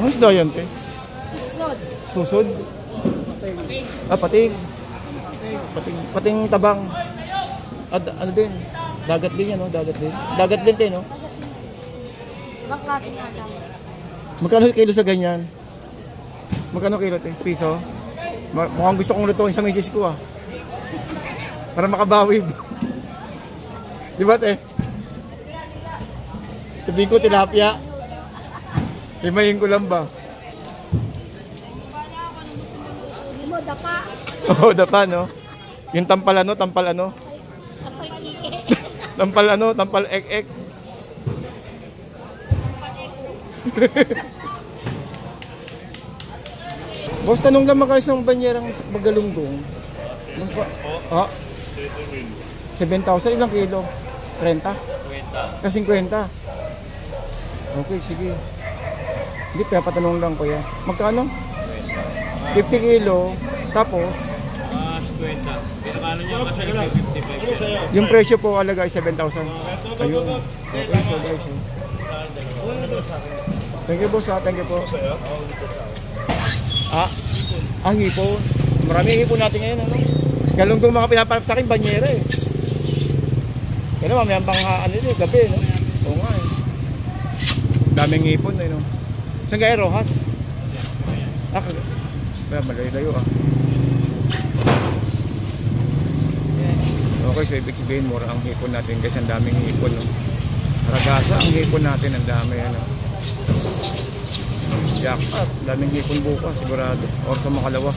Ano isda yan, te? Susod. Susod? Pating. Ah, pating. Pating tabang. Ano din? Dagat din yan, no? Dagat din. Dagat din, te, no? Ibang klase nga lang. Magkano kilo sa ganyan? Magkano kilo, te? Piso? Mukhang gusto kong lutuin sa misis ko, ah. Para makabawi. Di ba, te? Sabihin ko, tilapia. Himayin ko lang ba? Hindi mo, dapa. Oo, dapa, no? Yung tampal ano? Apoy ike. Tampal ano? Tampal ek-ek. Boss, tanong lang makalis ng banyerang Magalunggong. Ah, 7,000 ilang kilo? 30? 50. 50. Okay, sige. Hindi, patanong lang kuya. Magkano? 50 kilo. Tapos? 50. Pinakano niya kasi 55. Yung presyo po alaga ay 7,000. Ayun. Okay, so guys. Thank you, boss. Thank you po. Hipon. Maraming hipon natin ngayon, ano? Galunggong mga pinaparap sa akin, banyera eh. Pero mamaya pang ano yun, gabi, no? Oo nga eh. Daming hipon eh, no? Saan kaya, Rojas? Kaya malayo-layo ah. Okay, so ibig sabihin, mura ang hipon natin kasi ang daming hipon, no? Ragasa ang hipon natin, ang dami, ano? Jackpot, daming hipon bukas, sigurado. Or sa makalawa.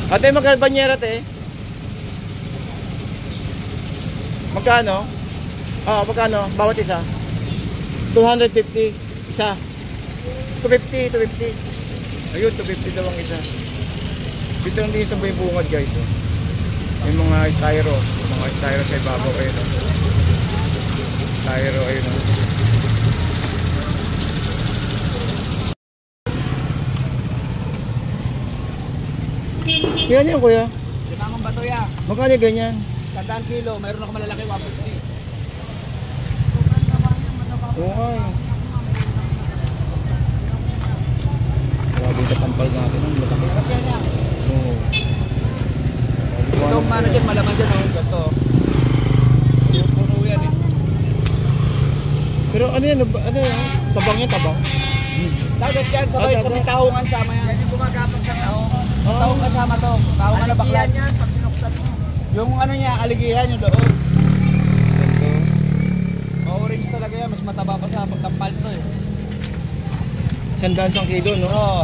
Ate, magkano banyera, te? Magkano? Magkano? Bawat isa? 250. Isa. 250. Ayun, 250 daw ang isa. Dito lang din sa may bungad, guys. Oh. May mga styro. Mga styro sa ibabaw. Ayun. Styro, ayun. Kaya niyo, kuya? Sinamang bato ya. Magkano ganyan? 100 kilo, mayroon ako malalaki 150. Oo ay. Grabe yung katampal natin. Ang mataki. Oo. Itong ano dyan, malaman dyan. Ito. Puno yan eh. Pero ano yan? Ano yan? Tabang yan, tabang? Dagat yan, sabay sa may tahungan sama yan. Yan yung gumagapang sa tahong. Tahong kasama to. Tahong na baklan. Aligihan yan, pag pinuksan mo. Yung ano niya, aligihan yung loob. Orange talaga yan, mas mataba pa sa pagtampal to eh. 100 kilo, no? Oo.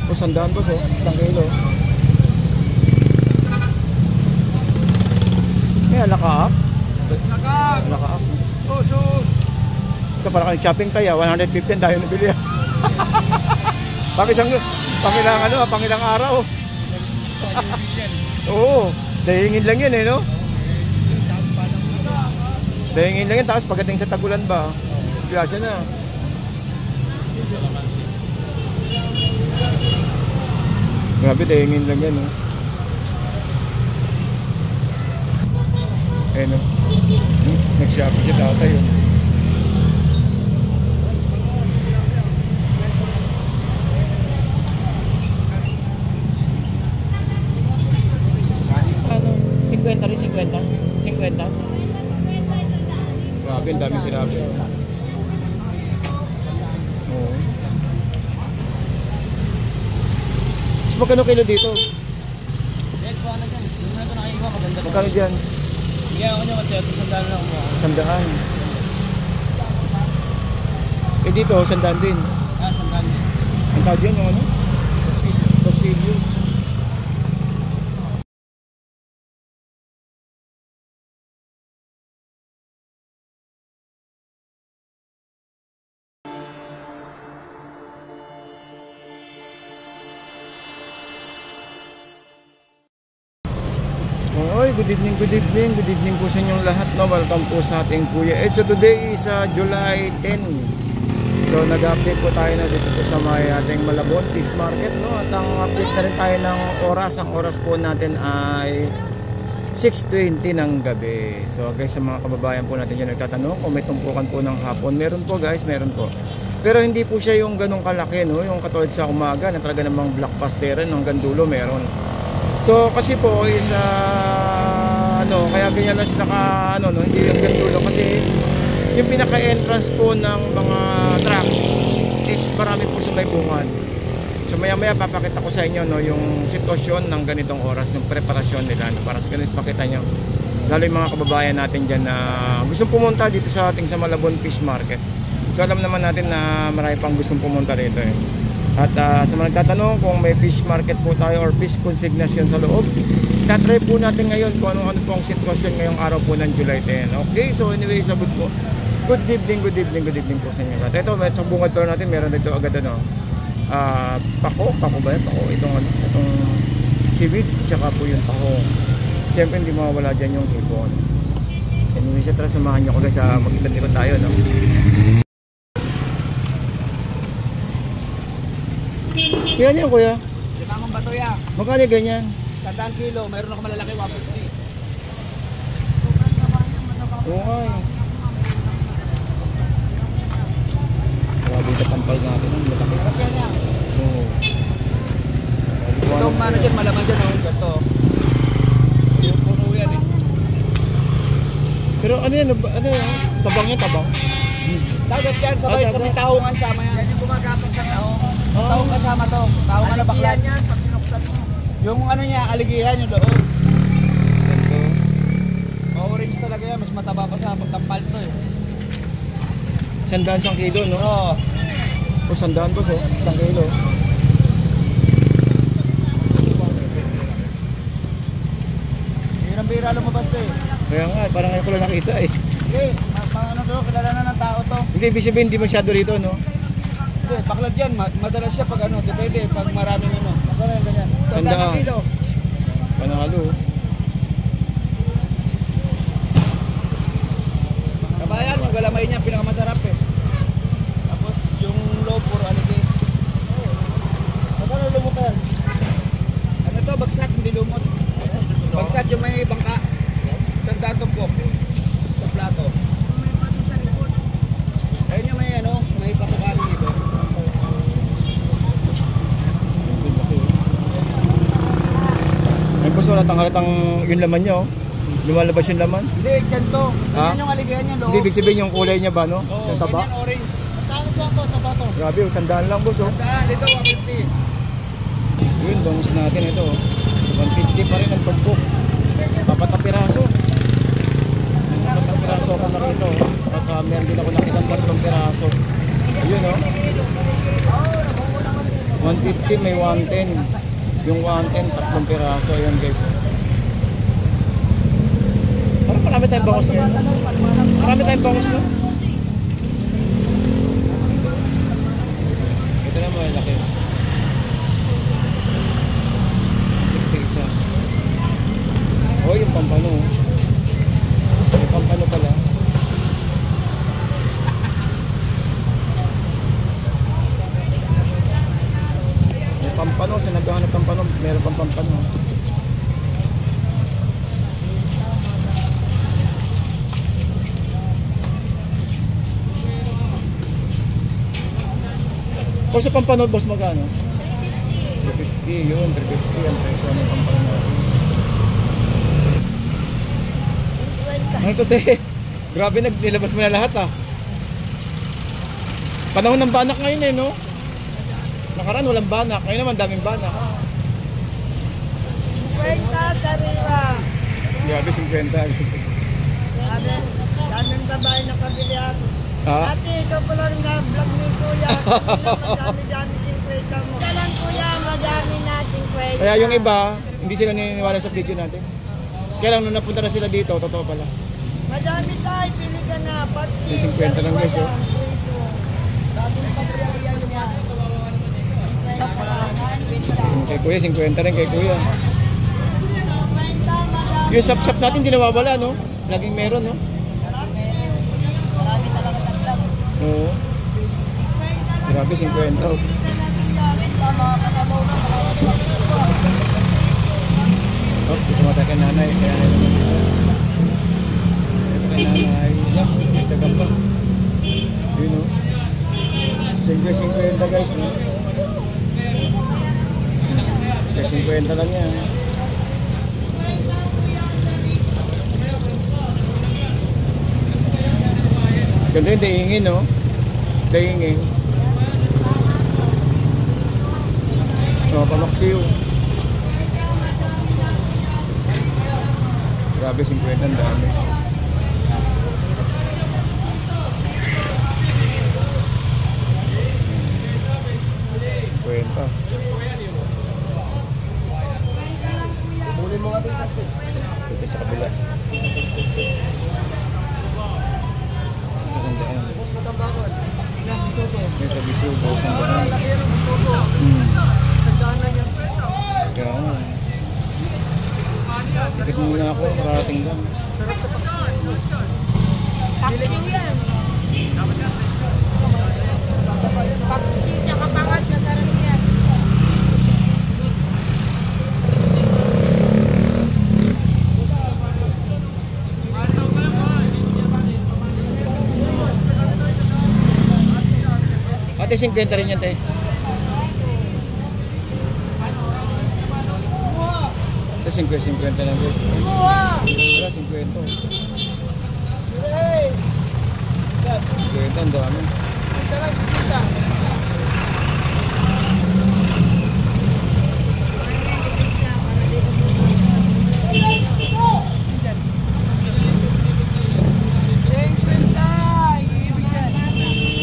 O 100 boss, oh. 1 kilo. May alaka-up? Alaka-up. Sus! Ito para kang shopping tayo, 150 dahil nabili. Pangilang araw. Oo, dahingin lang yun eh, no? Dahingin lang yun, tapos pagdating sa tagulan ba, disgrasya na. Grabe, dahingin lang yan, no? Eh, no? Nag-shopping si tatay, oh. Ano? 50 rin, 50? 50? Grabe, ang daming grabe. Oo. Magkano kilo dito? Yes, po ano dyan. Yung na ito nakaiwa, maganda. Magkano dyan? Hindi ako nyo kasi ito sandaan lang mo. 100. Eh dito, 100 din. Sandaan din. Ang tawag yan, yung ano? Torsilyo. Oy, good evening po sa inyong lahat, no? Welcome po sa ating Kuya Ed. So today is July 10. So nag-update po tayo na dito po sa may ating Malabon Fish Market, no? At ang update na rin tayo ng oras. Ang oras po natin ay 6:20 ng gabi. So guys, sa mga kababayan po natin dyan nagtatanong kung may tumpukan po ng hapon, meron po guys, meron po. Pero hindi po siya yung ganong kalaki, no? Yung katulad sa umaga na talaga namang blockbuster hanggang dulo meron. So kasi po is kaya ganyan lang sila hindi yung hanggang dulo kasi yung pinaka-entrance po ng mga truck is marami po sa may bungad. So maya papakita ko sa inyo yung sitwasyon ng ganitong oras ng preparasyon nila para sa ganun pakita nyo. Lalo yung mga kababayan natin dyan na gustong pumunta dito sa ating sa Malabon Fish Market. So alam naman natin na marami pang gustong pumunta dito eh. At sa mga nagtatanong kung may fish market po tayo or fish consignation sa loob, tatry po natin ngayon kung ano po ang sitwasyon ngayong araw po ng July 10. Okay, so anyway, sabot po. Good evening po sa inyo. At ito, sa bungad tour natin, meron dito agad pako ba yan? Pako, itong seaweeds, tsaka po yung pako. Siyempre hindi mawawala dyan yung hipon. Anyway, sa tara samahan nyo ko guys, mag-ikot-ikot tayo, no? Kaya niyo kuya? Limamang bato yan. Magkano ganyan? 100 kilo, mayroon ako malalaki 150. Oo nga eh. Grabe sa tampal natin ang malaki. Yan yan. Oo. Itong ano dyan, malaman dyan oh. Ito. Yung puno yan eh. Pero ano yan? Ano yan? Tabang yan, tabang? Dagat yan, sabay sa may tahungan sama yan. Yan yung gumagapang sa tahong. Tahong kasama to. Tahong na baklan. Aligihan yan, pag pinuksan mo. Yung ano niya, aligihan yung loob. Ito. Orange talaga yan, mas mataba pa sa pagtampal to eh. 100 kilo, no? Oo. O 100 boss, oh. 1 kilo. Birang-bira lumabas to eh. Kaya nga, parang ngayon ko lang nakita eh. Okay, ano to, kilala na ng tao to. Hindi, ibig sabihin, hindi masyado rito, no? Hindi, baklad yan, madalas siya pag ano, depende, pag maraming ano. Magkano yan ganyan? 100 kilo. Panalo. Kabayan, yung galamay niya, pinakamasarap eh. Tapos yung loob, puro aligi. Magkano lumot yan? Ano to, bagsak, hindi lumot. Bagsak yung may bangka. Sandantong ko. Sa plato. Ayun yung may ano, may patukan dito. Ay boss, wala tanghalatang yung laman niya, oh. Lumalabas yung laman. Hindi, ganito. Ha? Ganyan yung aligihan niya, loob. Hindi, ibig sabihin yung kulay niya ba, no? Oo, Yung taba. ganyan orange. Saan dyan to sa bato? Grabe, 100 lang boss, oh. Sandaan, dito 150. Yun, bangus natin ito, oh. 150 pa rin ang pagbook. Dapat na piraso. Dapat na piraso ako na rito, oh. At meron din ako nakitang 3 piraso. Ayun, oh. 150, may 110. Yung 110, 3 piraso. Ayun, guys. Parang marami tayong bangus, no? Marami tayong bangus, no? Ito na mo, laki. 60 isa. Oh, yung pampano. Yung pampano pala. Yung pampano, sa naghahanap pampano, meron pang pampano. O sa pampano, boss, magkano? 350, yun, 350 ang presyo ng pampano natin. Ano ito, te? Grabe, nilabas mo na lahat, ah. Panahon ng banak ngayon, eh, no? Nakaraan, walang banak. Ngayon naman, daming banak. Kwenta, Kariwa. Grabe, 50. Daming babae na kabili ako. Ha? Ate, ikaw pala rin na vlog ni Kuya. Madami-dami sing kwenta mo. Kailan Kuya, madami nating kwenta. Kaya yung iba, hindi sila naniniwala sa video natin. Kaya lang nung napunta na sila dito, totoo pala. Madami tayo, pili ka na. Pati, Yung 50 lang guys, oh. Daming kabriyan niya. Kay kuya, 50 rin kay kuya. Kwenta, madami. Yung sap-sap natin, di nawawala, no? Laging meron, no? Marami talaga ng vlog. Oo. Grabe, 50. Kwenta, mga kasabaw na. Oh, tumatay ka nanay. Kaya na naman. Ito kay nanay. Yan, may tagang pa. Yun, no? 50 guys, no? 50 lang yan. Ganda yung daingin, no? Daingin. So, pamaksiw. Grabe, 50 ang dami. Kwenta. Kunin mo nga dito. Ito sa kabila. Maganda yan. Mas matambakan. Ilang bisoto. Ito bisugo. Sandaan. Laki yan ang bisoto. Sandaan lang yan. Kaya nga. Tikit muna ako. Karating lang. Sarap sa paksiw. Paksiw yan. Paksiw tsaka pangat, masarap yan. Ate, 50 rin yan, te. Ito, 50 lang, te. Wala, 50. 50, ang dami.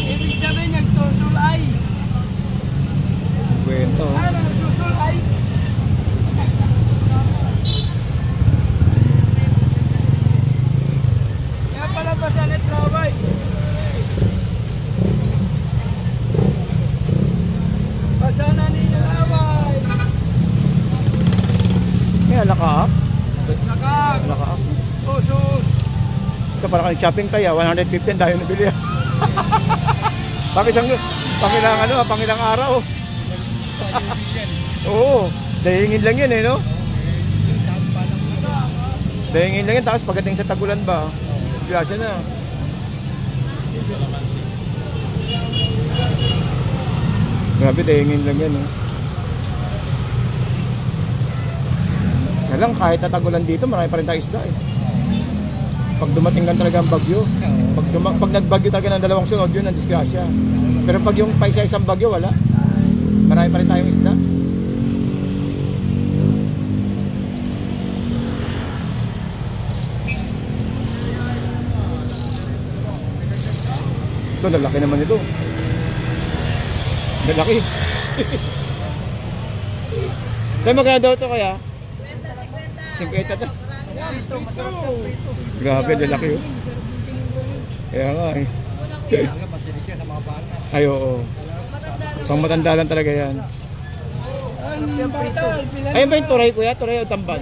Ibig sabihin nagtusulay. Kwento. Ano nagsusulay? Kaya pala ba sa Netlaway? Pasana ni Netlaway. May alaka-up. Nakag. Alaka-up. Usus. Ito, para kang shopping tayo. 150 tayo nabili. Pangilang araw. Oo. Dahingin lang yan, eh, no? Dahingin lang yan. Tapos pagdating sa tagulan ba, disgrasya na. Grabe, dahingin lang yan, no? Kailang kahit natagulan dito, marami pa rin tayo isda, eh. Pag dumating lang talaga ang bagyo. Pag nagbagyo talaga ng dalawang sunod, yun ang disgrasya. Pero pag yung paisa-isang bagyo, wala. Marami pa rin tayong isda. Ito, lalaki naman ito. Lalaki. Kaya magkano daw ito kaya? 50 to. Grabe, lalaki oh. Kaya nga eh. Ay, oo. Pang matanda lang talaga yan. Ayun ba yung turay, kuya? Turay o tamban?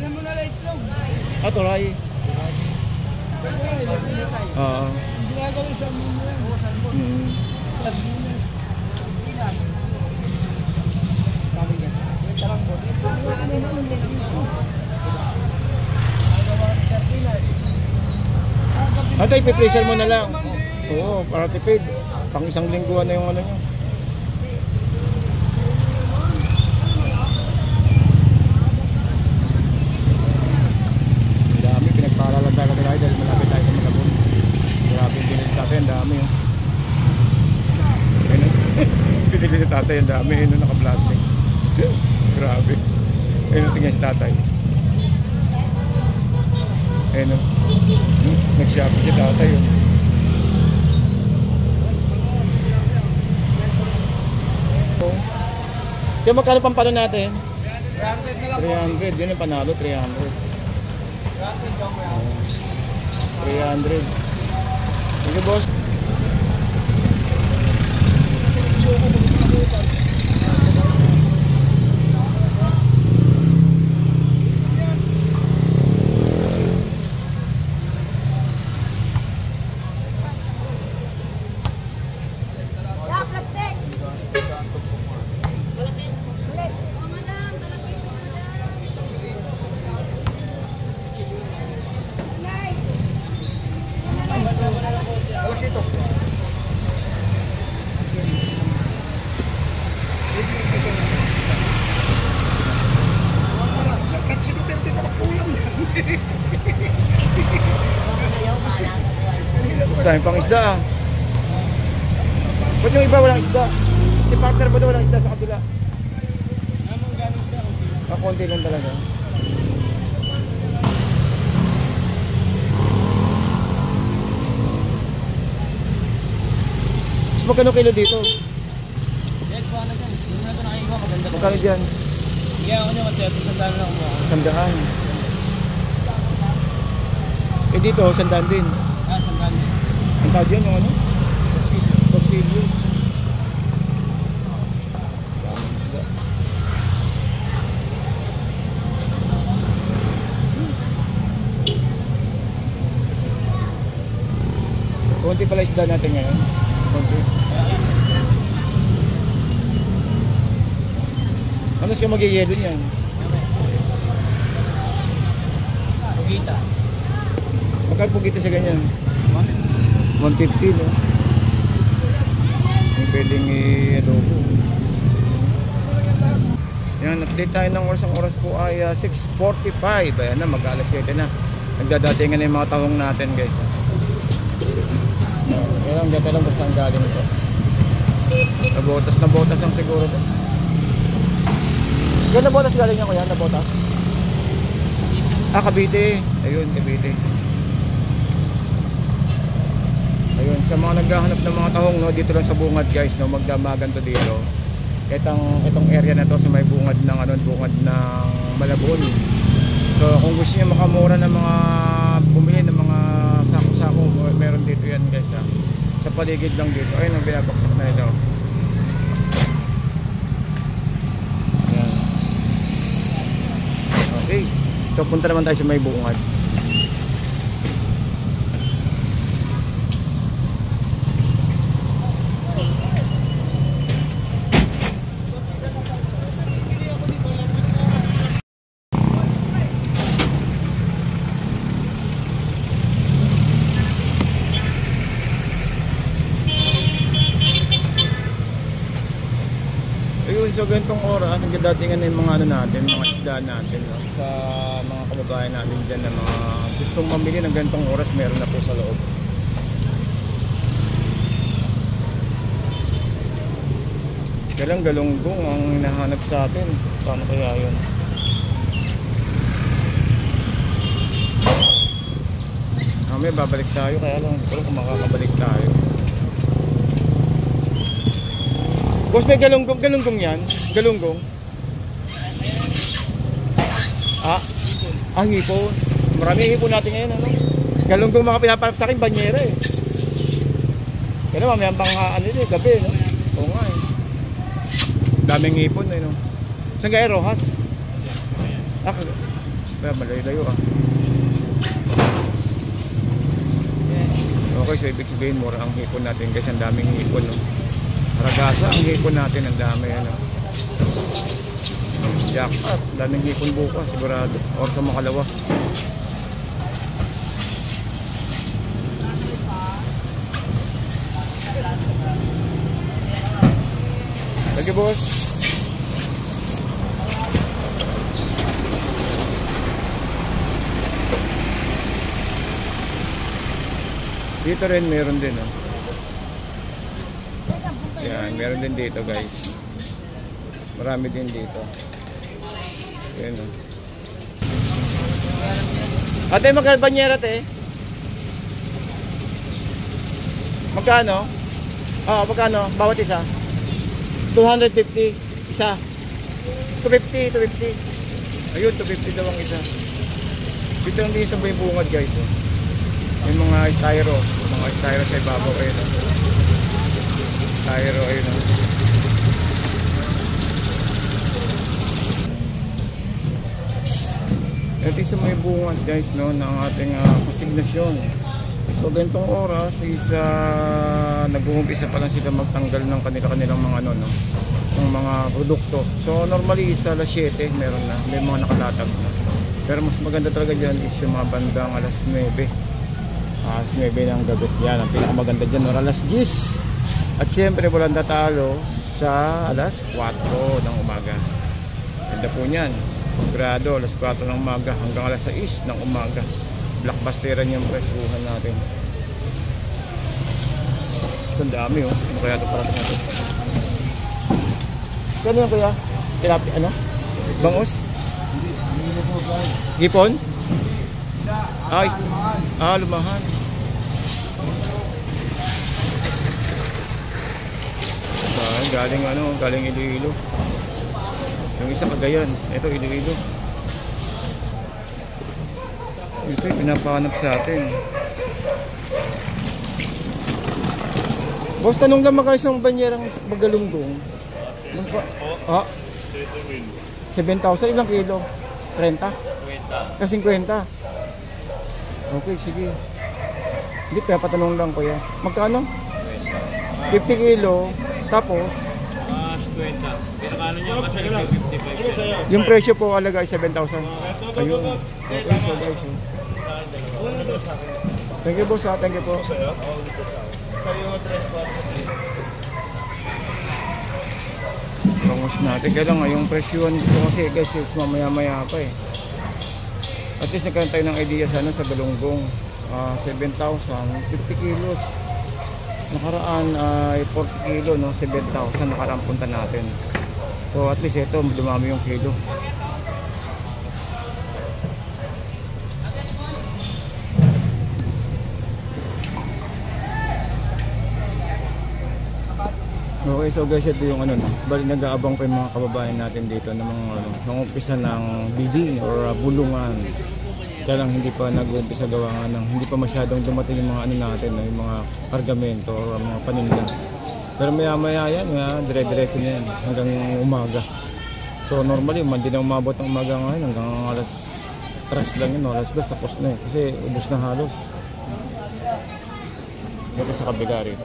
Ah, turay. Oo. Ito, ipipreser mo na lang. Oo, para tipid. Pang isang lingguan na yung ano nyo. Ang dami, pinagpaalala talaga tayo dahil malapit tayo sa Malabon. Grabe yung binili tatay, ang dami. Binili si tatay, ang dami. Yun, naka-plastic. Grabe. Ayun, tingnan si tatay. Ayun, nag-shopping si tatay. Kaya magkano pampano natin? 300. Yun yung panalo, 300. 300. Sige, boss. Malaki ito. Si Duterte pa kulang. Gusto yung pang isda ah. Ba't yung iba walang isda? Si partner ba daw walang isda sa kabila? Konti lang talaga. Magkano kilo dito? Yan po ano dyan. Hindi na ito nakakiwa. Maganda po. Magkano dyan? Hindi ako nyo kasi ito sandaan lang mo. 100. Eh dito, 100 din. Sandaan din. Ang tawag yan yung ano? Torsilyo. Konti pala isda natin ngayon. Konti. Ano siya mag-yelo niyan? Pugita. Magkano pugita sa ganyan? 150 no? Yung pwedeng i-adobo. Yan, update tayo ng oras. Ang oras po ay 6:45. Ayan na, mag-alas 7 na. Nagdadatingan na yung mga tahong natin guys. Kaya lang, dito lang kung saan galing ito. Nabotas lang siguro ito. Yan, nabotas galing niya ko yan, nabotas. Ah, Cavite. Ayun, Cavite. Ayun, sa mga naghahanap ng mga tahong, no, dito lang sa bungad guys, no, magdamagan to dito. Itong area na to sa may bungad ng bungad ng Malabon. So kung gusto niyo makamura ng mga bumili ng mga sako-sako, meron dito yan guys ha. Sa paligid lang dito. Ayun ang binabaksak na ito. Ayan. Okay. So punta naman tayo sa may bungad. So ganitong oras, nagdadatingan na yung mga natin, mga isda natin, no? Sa mga kababayan natin dyan na mga gustong mamili ng ganitong oras, meron na po sa loob. Galang galunggong ang hinahanap sa atin. Paano kaya yun? May babalik tayo, kaya lang hindi ko lang kung makakabalik tayo. Boss, may galunggong yan? Galunggong? Hipon. Marami hipon natin ngayon, ano? Galunggong mga pinapanap sa akin, banyera eh. Kaya naman, may pang gabi, no? Oo nga eh. Daming hipon eh, no? Saan kaya, Rojas? Kaya malayo-layo ah. Okay, so ibig sabihin, mura ang hipon natin guys, ang daming hipon, no? Ragasa ang hipon natin, ang dami ano. Jackpot, daming hipon bukas sigurado, or sa makalawa. Sige boss. Dito rin meron din oh. Yan, meron din dito guys. Marami din dito. Yan o. Ate, magkano banyera te? Magkano? Magkano? Bawat isa? 250 isa. 250. Ayun, 250 daw ang isa. Dito lang din sa buong bungad guys. Oh. Yung mga styro sa ibabaw ayun. Styro ayun. Ito sa may bungad guys, no, ng ating konsignasyon. So ganitong oras is nag-uumpisa pa lang sila magtanggal ng kanilang mga no, ng mga produkto. So normally is alas 7 meron na, may mga nakalatag na. Pero mas maganda talaga dyan is yung mga bandang alas 9. Alas 9 ng gabi. Yan ang pinakamaganda dyan, no? Alas 10. At siyempre walang tatalo sa alas 4 ng umaga. Ganda po niyan. Grado, alas 4 ng umaga hanggang alas 6 ng umaga. Blockbusteran yung presyuhan natin. Ang dami oh. Ano kaya ito parang natin? Kano yan kuya? Tilapia ano? Bangus? Gipon? Lumahan. Galing galing Iloilo. Yung isa Cagayan, ito Iloilo. Ito yung pinapahanap sa atin. Boss, tanong lang maka isang banyerang magalunggong. 7,000 ilang kilo? 30? 50. Kasi 50. Okay, sige. Hindi, pinapatanong lang kuya. Magkano? 50 kilo. Tapos 50. Pinakano niya kasi 55. yung presyo po alaga ay 7,000. Ayun. Okay, so guys. Thank you boss ha. Thank you po. Bangus natin. Kaya lang yung presyoan dito kasi guys is mamaya-maya pa eh. At least nagkaroon tayo ng idea sana sa galunggong. 7,000, 50 kilos. Nakaraan ay 40 kilo, no? 7,000 nakaraan punta natin. So at least ito, dumami yung kilo. Okay, so guys, ito yung bali nag-aabang pa yung mga kababayan natin dito ng mga umpisa ng bidding or bulungan. Kaya lang hindi pa nag-uumpisa gawa nga ng hindi pa masyadong dumating yung mga natin, yung mga kargamento o mga paninda. Pero maya-maya yan, dire-diretso na yan hanggang umaga. So normally, hindi na umabot ng umaga ngayon hanggang alas 3 lang yun, alas 2 tapos na kasi ubos na halos. Dito sa kabila rito.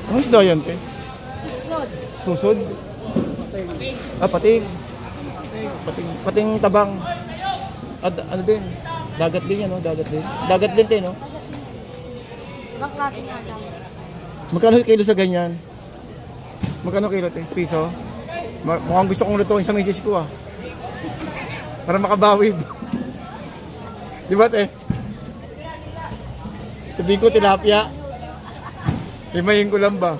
Ano isda yan, te? Susod. Susod? Pating. Pating tabang. Ano din? Dagat din yan, no? Dagat din. Dagat din, te, no? Ibang klase nga lang. Magkano kilo sa ganyan? Magkano kilo, te? Piso? Mukhang gusto kong lutuin sa misis ko, ah. Para makabawi. Di ba, te? Sabihin ko, tilapia. Himayin ko lang ba?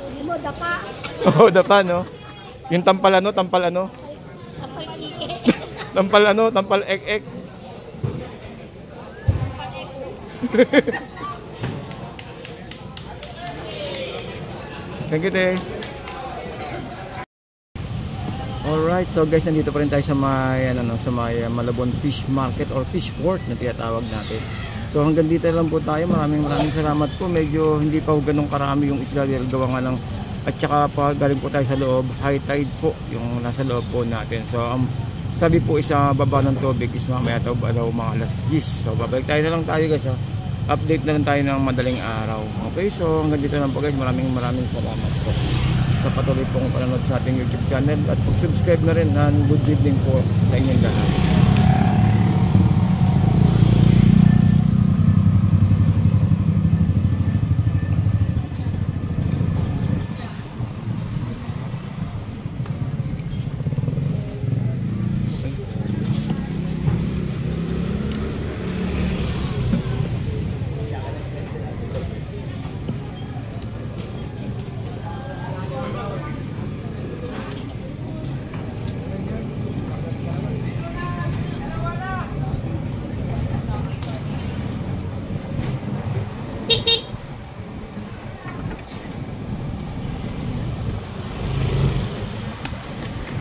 Hindi mo, dapa. Oo, dapa, no? Yung tampal tampal Tapay ike. tampal ek-ek. Thank you, te. Alright, so guys, nandito pa rin tayo sa may Malabon Fish Market or Fish Port na tinatawag natin. So hanggang dito lang po tayo. Maraming salamat po. Medyo hindi pa ganun karami yung isda dahil gawa nga lang. At saka pa galing po tayo sa loob. High tide po yung nasa loob po natin. So sabi po isa baba ng tubig is mamaya daw mga alas 10. So babalik tayo na lang tayo guys. Update na lang tayo ng madaling araw. Okay, so hanggang dito lang po guys. Maraming salamat po sa patuloy pong panonood sa ating YouTube channel. At pag-subscribe na rin. And good evening po sa inyong lahat.